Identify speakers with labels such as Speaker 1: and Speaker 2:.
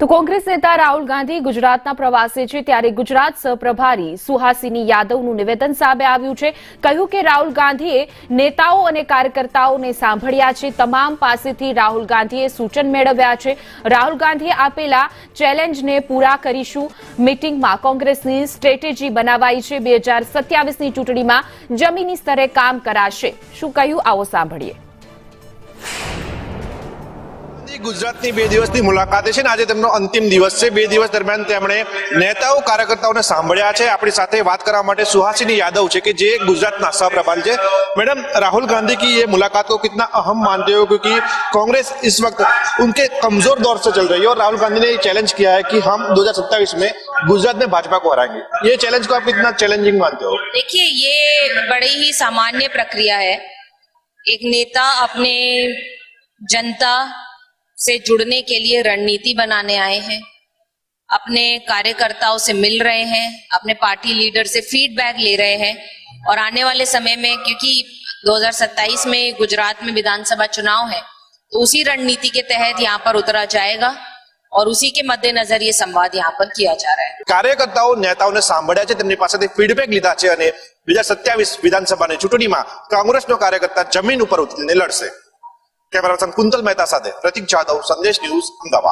Speaker 1: તો કોંગ્રેસ નેતા રાહુલ ગાંધી ગુજરાતના પ્રવાસે છે ત્યારે ગુજરાત સહપ્રભારી સુહાસિની યાદવનું નિવેદન સામે આવ્યું છે। કહ્યું કે રાહુલ ગાંધીએ નેતાઓ અને કાર્યકર્તાઓને સાંભળ્યા છે, તમામ પાસેથી રાહુલ ગાંધીએ સૂચન મેળવ્યા છે। રાહુલ ગાંધીએ આપેલા ચેલેન્જને પૂરા કરીશું। મીટિંગમાં કોંગ્રેસની સ્ટ્રેટેજી બનાવાઈ છે। 2027ની ચૂંટણીમાં જમીની સ્તરે કામ કરાશે। શું કહ્યું આવો સાંભળીએ।
Speaker 2: ગુજરાતની 2 દિવસની મુલાકાતે છે ને આજે તેમનો અંતિમ દિવસ છે। 2 દિવસ દરમિયાન તેમણે નેતાઓ કાર્યકર્તાઓને સાંભળ્યા છે। આપણી સાથે વાત કરવા માટે सुहासिनी यादव છે કે જે ગુજરાતના સહપ્રભારી છે। मैडम, राहुल गांधी की ये मुलाकात को कितना अहम मानते हो, क्योंकि कांग्रेस इस वक्त उनके कमजोर दौर से चल रही है और राहुल गांधी ने चैलेंज किया है कि हम 2027 में गुजरात में भाजपा को हराएंगे। ये चैलेंज को आप कितना चैलेंजिंग मानते हो?
Speaker 3: देखिए, ये बड़ी ही सामान्य प्रक्रिया है। एक नेता अपने जनता से जुड़ने के लिए रणनीति बनाने आए हैं, अपने कार्यकर्ताओं से मिल रहे हैं, अपने पार्टी लीडर से फीडबैक ले रहे हैं और आने वाले समय में, क्योंकि 2027 में गुजरात में विधानसभा चुनाव है, तो उसी रणनीति के तहत यहाँ पर उतरा जाएगा और उसी के मद्देनजर ये संवाद यहाँ पर किया जा रहा है।
Speaker 2: કાર્યકર્તાઓ નેતાઓને સાંભળ્યા છે, તેમની પાસેથી ફીડબેક લીધા છે અને 2027 વિધાનસભાની ચૂંટણીમાં કોંગ્રેસનો કાર્યકર્તા જમીન ઉપર ઉતરીને લડશે। कैमरा पर्सन कुंतल मेहता साथे प्रतीक जाधव, संदेश न्यूज, अमदावाद।